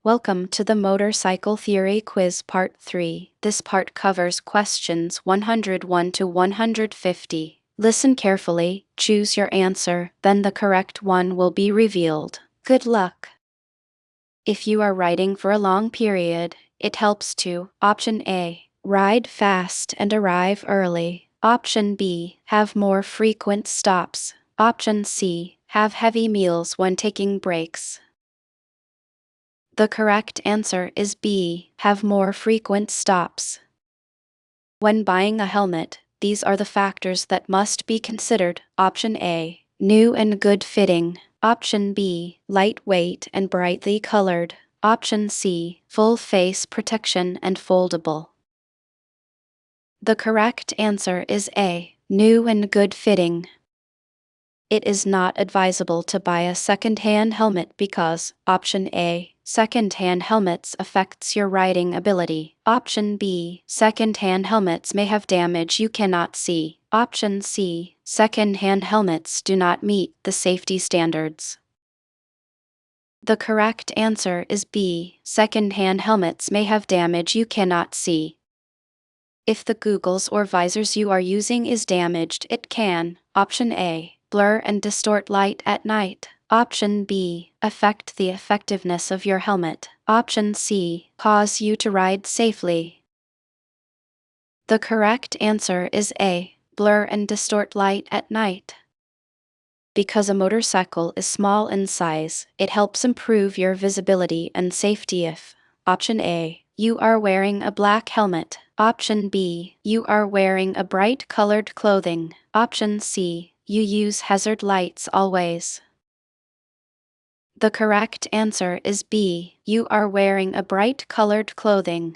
Welcome to the Motorcycle Theory Quiz Part 3. This part covers questions 101 to 150. Listen carefully, choose your answer, then the correct one will be revealed. Good luck! If you are riding for a long period, it helps to Option A. Ride fast and arrive early. Option B. Have more frequent stops. Option C. Have heavy meals when taking breaks. The correct answer is B. Have more frequent stops. When buying a helmet, these are the factors that must be considered. Option A. New and good fitting. Option B. Lightweight and brightly colored. Option C. Full face protection and foldable. The correct answer is A. New and good fitting. It is not advisable to buy a second-hand helmet because Option A. Second-hand helmets affects your riding ability. Option B. Second-hand helmets may have damage you cannot see. Option C. Second-hand helmets do not meet the safety standards. The correct answer is B. Second-hand helmets may have damage you cannot see. If the goggles or visors you are using is damaged, it can Option A. Blur and distort light at night. Option B. Affect the effectiveness of your helmet. Option C. Cause you to ride safely. The correct answer is A. Blur and distort light at night. Because a motorcycle is small in size, it helps improve your visibility and safety if Option A. You are wearing a black helmet. Option B. You are wearing a bright colored clothing. Option C. You use hazard lights always. The correct answer is B. You are wearing a bright colored clothing.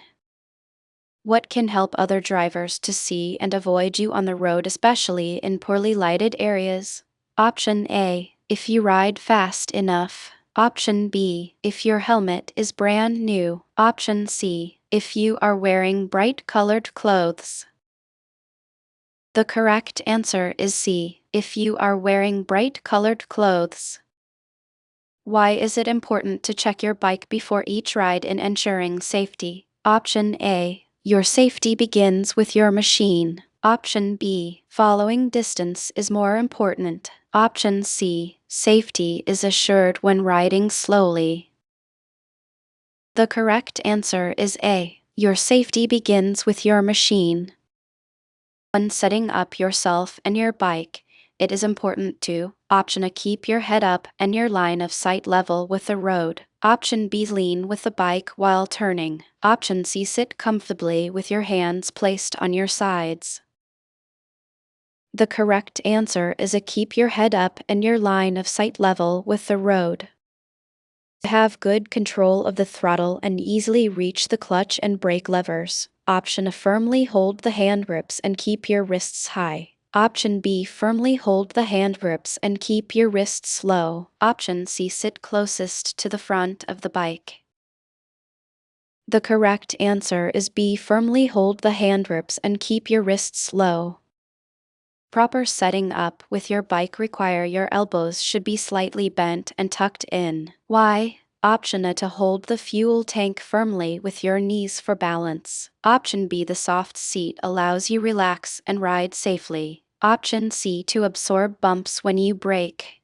What can help other drivers to see and avoid you on the road, especially in poorly lighted areas? Option A. If you ride fast enough. Option B. If your helmet is brand new. Option C. If you are wearing bright colored clothes. The correct answer is C. If you are wearing bright colored clothes. Why is it important to check your bike before each ride in ensuring safety? Option A. Your safety begins with your machine. Option B. Following distance is more important. Option C. Safety is assured when riding slowly. The correct answer is A. Your safety begins with your machine. When setting up yourself and your bike, it is important to Option A. Keep your head up and your line of sight level with the road. Option B. Lean with the bike while turning. Option C. Sit comfortably with your hands placed on your sides. The correct answer is A. Keep your head up and your line of sight level with the road. To have good control of the throttle and easily reach the clutch and brake levers. Option A. Firmly hold the hand grips and keep your wrists high. Option B. Firmly hold the hand grips and keep your wrists low. Option C. Sit closest to the front of the bike. The correct answer is B. Firmly hold the hand grips and keep your wrists low. Proper setting up with your bike require your elbows should be slightly bent and tucked in. Why? Option A. To hold the fuel tank firmly with your knees for balance. Option B. The soft seat allows you relax and ride safely. Option C. To absorb bumps when you brake.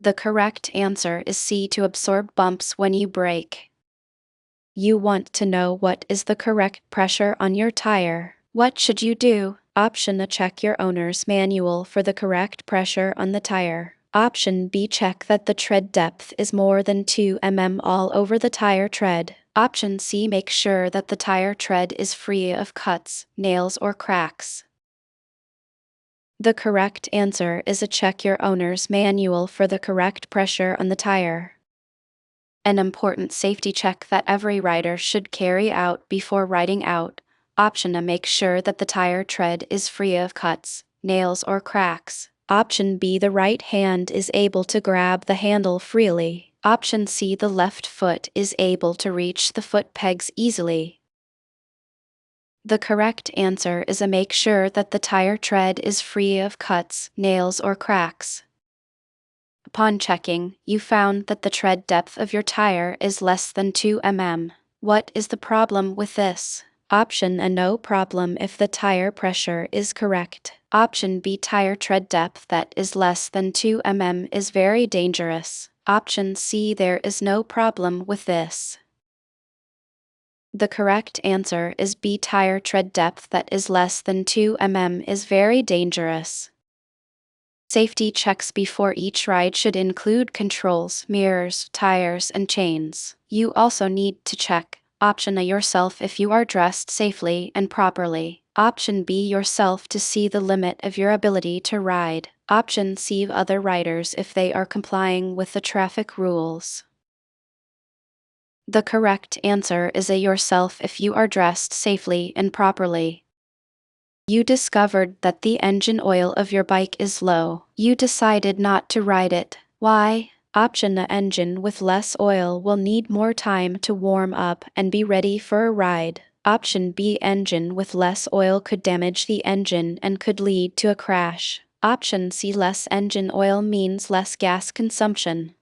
The correct answer is C. To absorb bumps when you brake. You want to know what is the correct pressure on your tire. What should you do? Option A. Check your owner's manual for the correct pressure on the tire. Option B. Check that the tread depth is more than 2 mm all over the tire tread. Option C. Make sure that the tire tread is free of cuts, nails, or cracks. The correct answer is A. Check your owner's manual for the correct pressure on the tire. An important safety check that every rider should carry out before riding out. Option A. Make sure that the tire tread is free of cuts, nails, or cracks. Option B. The right hand is able to grab the handle freely. Option C. The left foot is able to reach the foot pegs easily. The correct answer is A. Make sure that the tire tread is free of cuts, nails, or cracks. Upon checking, you found that the tread depth of your tire is less than 2 mm. What is the problem with this? Option A, no problem if the tire pressure is correct. Option B, tire tread depth that is less than 2 mm is very dangerous. Option C, there is no problem with this. The correct answer is B, tire tread depth that is less than 2 mm is very dangerous. Safety checks before each ride should include controls, mirrors, tires, and chains. You also need to check Option A, yourself if you are dressed safely and properly. Option B, yourself to see the limit of your ability to ride. Option C, other riders if they are complying with the traffic rules. The correct answer is A, yourself if you are dressed safely and properly. You discovered that the engine oil of your bike is low. You decided not to ride it. Why? Option A, engine with less oil will need more time to warm up and be ready for a ride. Option B, engine with less oil could damage the engine and could lead to a crash. Option C, less engine oil means less gas consumption.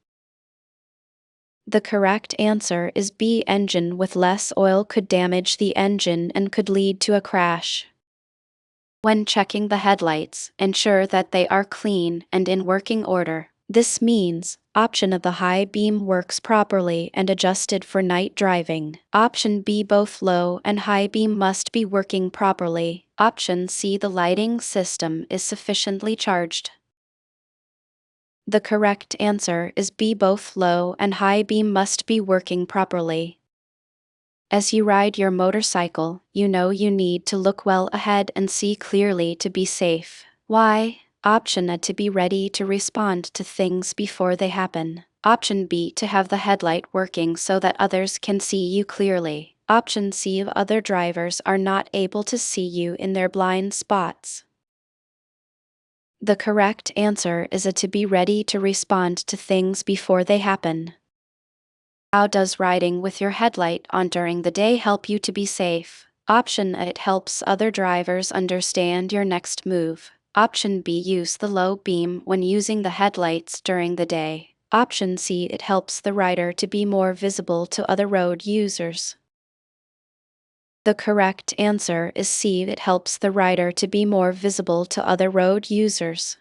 The correct answer is B, engine with less oil could damage the engine and could lead to a crash. When checking the headlights, ensure that they are clean and in working order. This means Option A, the high beam works properly and adjusted for night driving. Option B, both low and high beam must be working properly. Option C, the lighting system is sufficiently charged. The correct answer is B, both low and high beam must be working properly. As you ride your motorcycle, you know you need to look well ahead and see clearly to be safe. Why? Option A, to be ready to respond to things before they happen. Option B, to have the headlight working so that others can see you clearly. Option C, other drivers are not able to see you in their blind spots. The correct answer is A, to be ready to respond to things before they happen. How does riding with your headlight on during the day help you to be safe? Option A, it helps other drivers understand your next move. Option B, use the low beam when using the headlights during the day. Option C, it helps the rider to be more visible to other road users. The correct answer is C, it helps the rider to be more visible to other road users.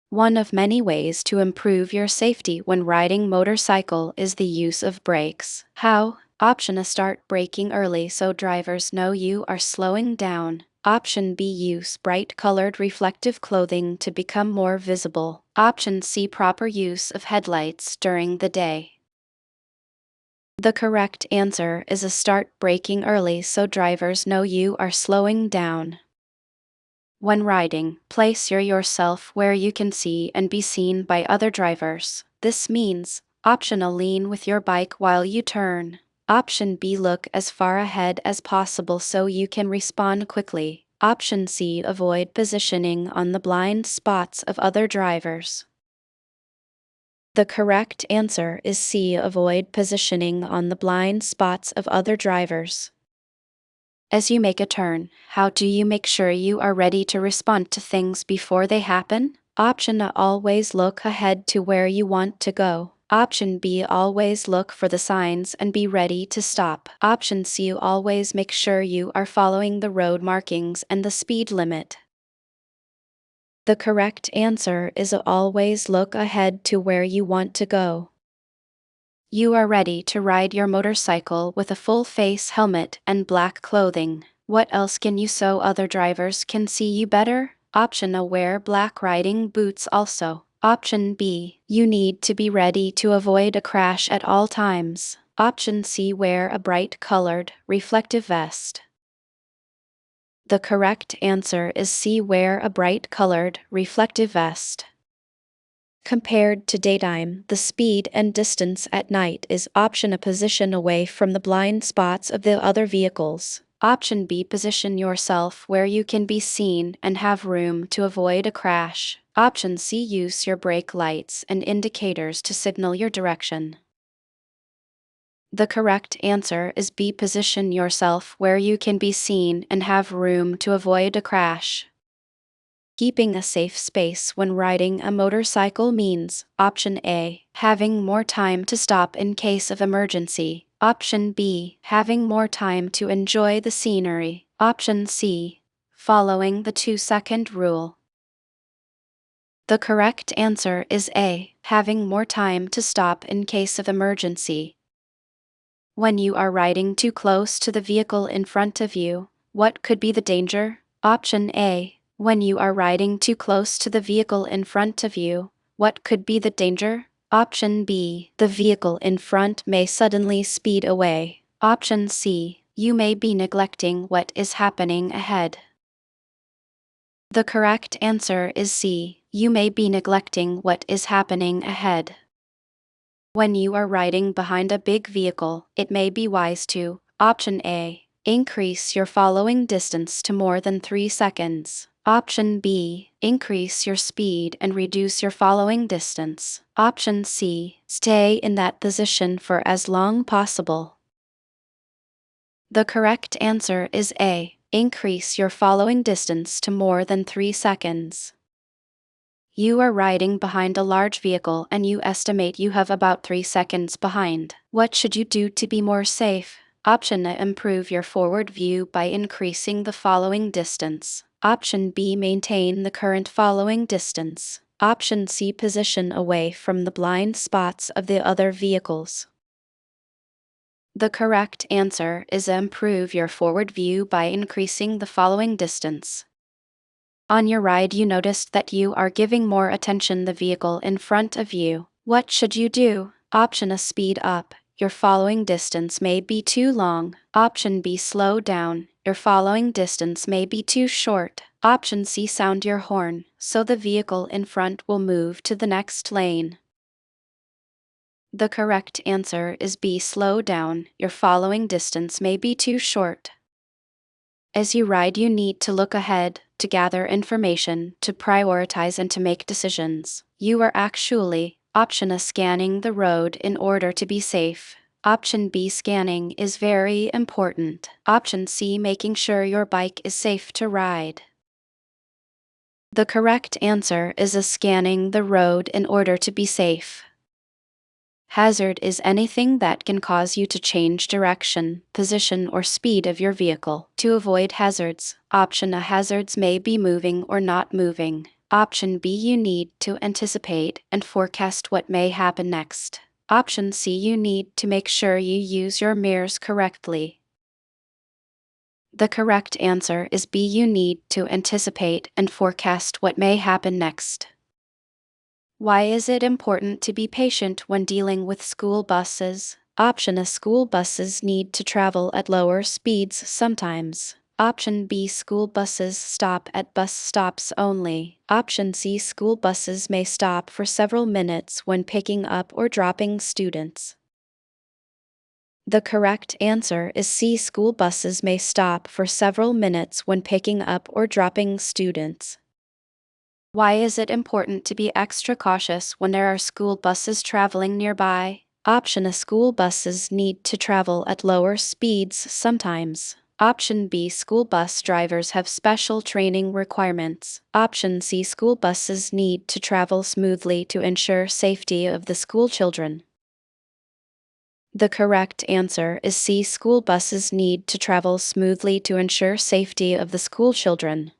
One of many ways to improve your safety when riding motorcycle is the use of brakes. How? Option A, start braking early so drivers know you are slowing down. Option B, use bright-colored reflective clothing to become more visible. Option C, proper use of headlights during the day. The correct answer is A, start braking early so drivers know you are slowing down. When riding, place yourself where you can see and be seen by other drivers. This means Option A, lean with your bike while you turn. Option B, look as far ahead as possible so you can respond quickly. Option C, avoid positioning on the blind spots of other drivers. The correct answer is C, avoid positioning on the blind spots of other drivers. As you make a turn, how do you make sure you are ready to respond to things before they happen? Option A, always look ahead to where you want to go. Option B, always look for the signs and be ready to stop. Option C, always make sure you are following the road markings and the speed limit. The correct answer is A, always look ahead to where you want to go. You are ready to ride your motorcycle with a full face helmet and black clothing. What else can you so other drivers can see you better? Option A, wear black riding boots also. Option B, you need to be ready to avoid a crash at all times. Option C, wear a bright-colored, reflective vest. The correct answer is C, wear a bright-colored, reflective vest. Compared to daytime, the speed and distance at night is Option A, position away from the blind spots of the other vehicles. Option B, position yourself where you can be seen and have room to avoid a crash. Option C, use your brake lights and indicators to signal your direction. The correct answer is B, position yourself where you can be seen and have room to avoid a crash. Keeping a safe space when riding a motorcycle means Option A, having more time to stop in case of emergency. Option B, having more time to enjoy the scenery. Option C, following the 2-second rule. The correct answer is A, having more time to stop in case of emergency. When you are riding too close to the vehicle in front of you, what could be the danger? Option A, when you are riding too close to the vehicle in front of you, what could be the danger? Option B, the vehicle in front may suddenly speed away. Option C, you may be neglecting what is happening ahead. The correct answer is C, you may be neglecting what is happening ahead. When you are riding behind a big vehicle, it may be wise to Option A, increase your following distance to more than 3 seconds. Option B, increase your speed and reduce your following distance. Option C, stay in that position for as long possible. The correct answer is A, increase your following distance to more than 3 seconds. You are riding behind a large vehicle and you estimate you have about 3 seconds behind. What should you do to be more safe? Option A, improve your forward view by increasing the following distance. Option B, maintain the current following distance. Option C, position away from the blind spots of the other vehicles. The correct answer is improve your forward view by increasing the following distance. On your ride, you noticed that you are giving more attention the vehicle in front of you. What should you do? Option A, speed up. Your following distance may be too long. Option B, slow down. Your following distance may be too short. Option C, sound your horn, so the vehicle in front will move to the next lane. The correct answer is B, slow down. Your following distance may be too short. As you ride, you need to look ahead, to gather information, to prioritize and to make decisions. You are actually Option A, scanning the road in order to be safe. Option B, scanning is very important. Option C, making sure your bike is safe to ride. The correct answer is A, scanning the road in order to be safe. Hazard is anything that can cause you to change direction, position, or speed of your vehicle. To avoid hazards, Option A, hazards may be moving or not moving. Option B, you need to anticipate and forecast what may happen next. Option C, you need to make sure you use your mirrors correctly. The correct answer is B, you need to anticipate and forecast what may happen next. Why is it important to be patient when dealing with school buses? Option A, school buses need to travel at lower speeds sometimes. Option B, school buses stop at bus stops only. Option C, school buses may stop for several minutes when picking up or dropping students. The correct answer is C, school buses may stop for several minutes when picking up or dropping students. Why is it important to be extra cautious when there are school buses traveling nearby? Option A, school buses need to travel at lower speeds sometimes. Option B, school bus drivers have special training requirements. Option C, school buses need to travel smoothly to ensure safety of the school children. The correct answer is C, school buses need to travel smoothly to ensure safety of the school children.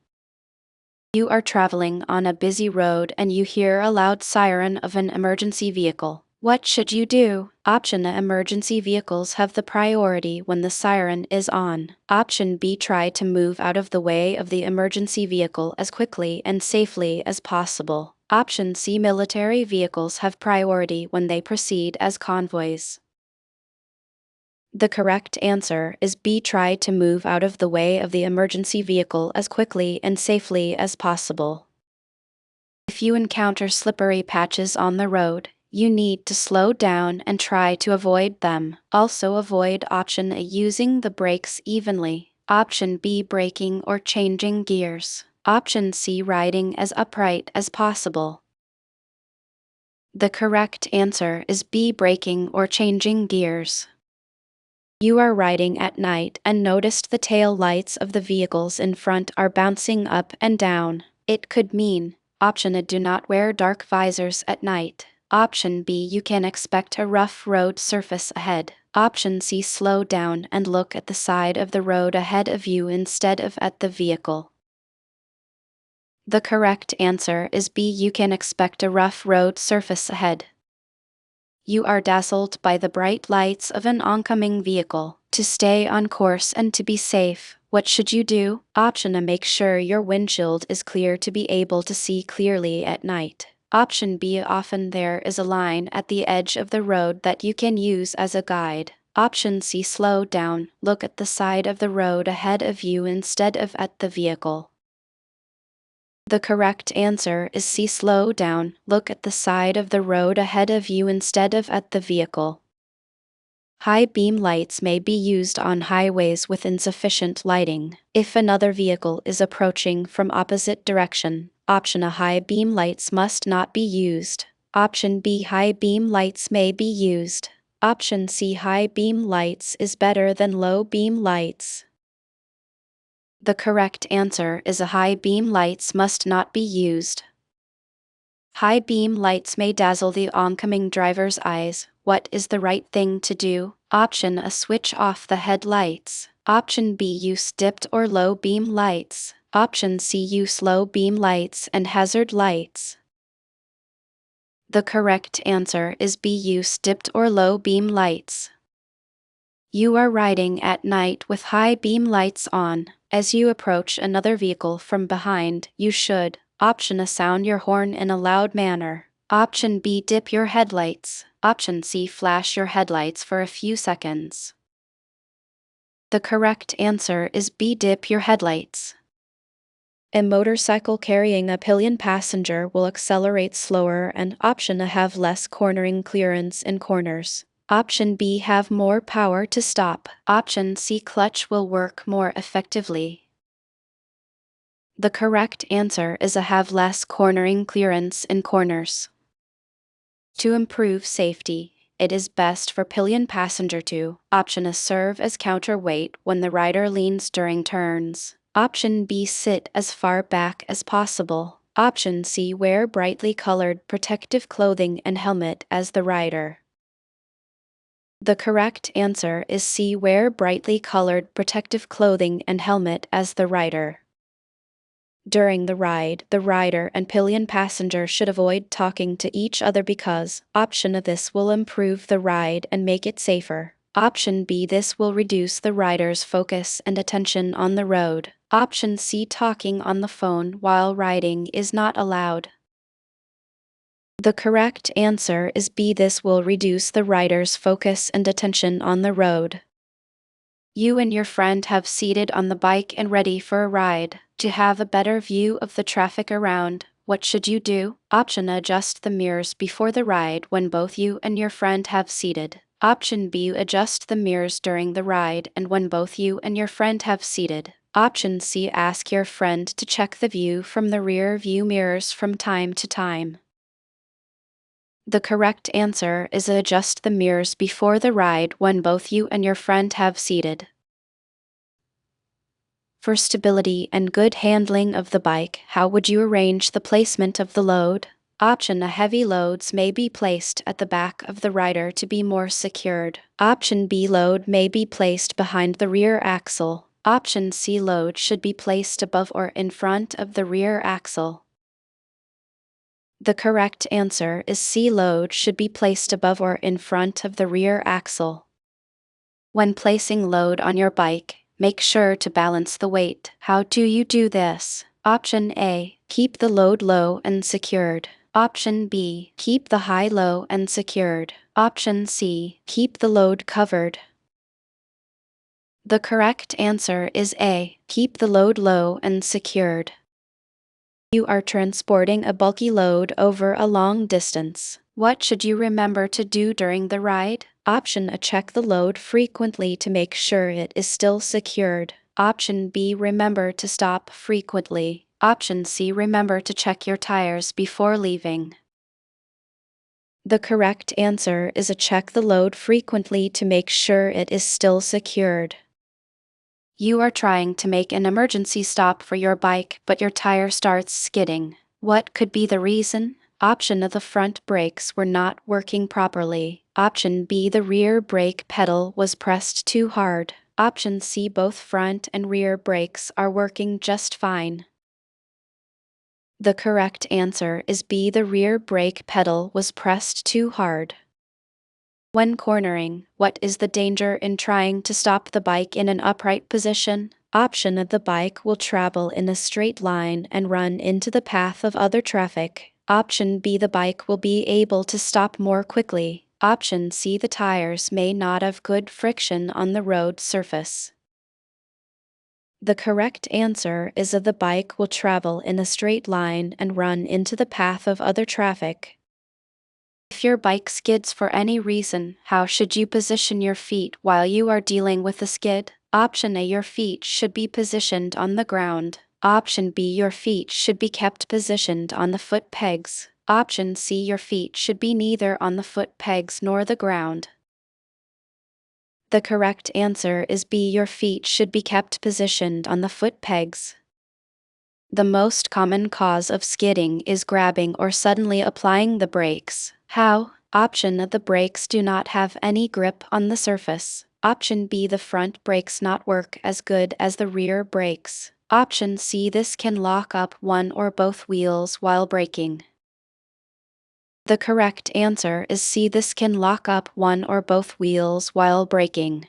You are traveling on a busy road and you hear a loud siren of an emergency vehicle. What should you do? Option A, emergency vehicles have the priority when the siren is on. Option B, try to move out of the way of the emergency vehicle as quickly and safely as possible. Option C, military vehicles have priority when they proceed as convoys. The correct answer is B, try to move out of the way of the emergency vehicle as quickly and safely as possible. If you encounter slippery patches on the road, you need to slow down and try to avoid them. Also avoid Option A, using the brakes evenly. Option B, braking or changing gears. Option C, riding as upright as possible. The correct answer is B, braking or changing gears. You are riding at night and noticed the tail lights of the vehicles in front are bouncing up and down. It could mean Option A, do not wear dark visors at night. Option B, you can expect a rough road surface ahead. Option C, slow down and look at the side of the road ahead of you instead of at the vehicle. The correct answer is B, you can expect a rough road surface ahead. You are dazzled by the bright lights of an oncoming vehicle. To stay on course and to be safe, what should you do? Option A, make sure your windshield is clear to be able to see clearly at night. Option B, often there is a line at the edge of the road that you can use as a guide. Option C, slow down, look at the side of the road ahead of you instead of at the vehicle. The correct answer is C, slow down, look at the side of the road ahead of you instead of at the vehicle. High beam lights may be used on highways with insufficient lighting. If another vehicle is approaching from opposite direction, Option A, high beam lights must not be used. Option B, high beam lights may be used. Option C, high beam lights is better than low beam lights. The correct answer is A, high beam lights must not be used. High beam lights may dazzle the oncoming driver's eyes. What is the right thing to do? Option A, switch off the headlights. Option B, use dipped or low beam lights. Option C, use low beam lights and hazard lights. The correct answer is B, use dipped or low beam lights. You are riding at night with high beam lights on. As you approach another vehicle from behind, you should Option A, sound your horn in a loud manner. Option B, dip your headlights. Option C, flash your headlights for a few seconds. The correct answer is B, dip your headlights. A motorcycle carrying a pillion passenger will accelerate slower, and Option A, have less cornering clearance in corners. Option B, have more power to stop. Option C, clutch will work more effectively. The correct answer is A, have less cornering clearance in corners. To improve safety, it is best for pillion passenger to Option A, serve as counterweight when the rider leans during turns. Option B, sit as far back as possible. Option C, wear brightly colored protective clothing and helmet as the rider. The correct answer is C, wear brightly colored protective clothing and helmet as the rider. During the ride, the rider and pillion passenger should avoid talking to each other because Option A, this will improve the ride and make it safer. Option B, this will reduce the rider's focus and attention on the road. Option C, talking on the phone while riding is not allowed. The correct answer is B, this will reduce the rider's focus and attention on the road. You and your friend have seated on the bike and ready for a ride. To have a better view of the traffic around, what should you do? Option A, adjust the mirrors before the ride when both you and your friend have seated. Option B, adjust the mirrors during the ride and when both you and your friend have seated. Option C, ask your friend to check the view from the rear view mirrors from time to time. The correct answer is adjust the mirrors before the ride when both you and your friend have seated. For stability and good handling of the bike, how would you arrange the placement of the load? Option A, heavy loads may be placed at the back of the rider to be more secured. Option B, load may be placed behind the rear axle. Option C, load should be placed above or in front of the rear axle. The correct answer is C, load should be placed above or in front of the rear axle. When placing load on your bike, make sure to balance the weight. How do you do this? Option A, keep the load low and secured. Option B, keep the high low and secured. Option C, keep the load covered. The correct answer is A, keep the load low and secured. You are transporting a bulky load over a long distance. What should you remember to do during the ride? Option A, check the load frequently to make sure it is still secured. Option B, remember to stop frequently. Option C, remember to check your tires before leaving. The correct answer is A, check the load frequently to make sure it is still secured. You are trying to make an emergency stop for your bike, but your tire starts skidding. What could be the reason? Option A: the front brakes were not working properly. Option B: the rear brake pedal was pressed too hard. Option C: both front and rear brakes are working just fine. The correct answer is B: the rear brake pedal was pressed too hard. When cornering, what is the danger in trying to stop the bike in an upright position? Option A: the bike will travel in a straight line and run into the path of other traffic. Option B: the bike will be able to stop more quickly. Option C: the tires may not have good friction on the road surface. The correct answer is that the bike will travel in a straight line and run into the path of other traffic. If your bike skids for any reason, how should you position your feet while you are dealing with the skid? Option A: your feet should be positioned on the ground. Option B: your feet should be kept positioned on the foot pegs. Option C: your feet should be neither on the foot pegs nor the ground. The correct answer is B: your feet should be kept positioned on the foot pegs. The most common cause of skidding is grabbing or suddenly applying the brakes. How? Option A: the brakes do not have any grip on the surface. Option B: the front brakes not work as good as the rear brakes. Option C: this can lock up one or both wheels while braking. The correct answer is C: this can lock up one or both wheels while braking.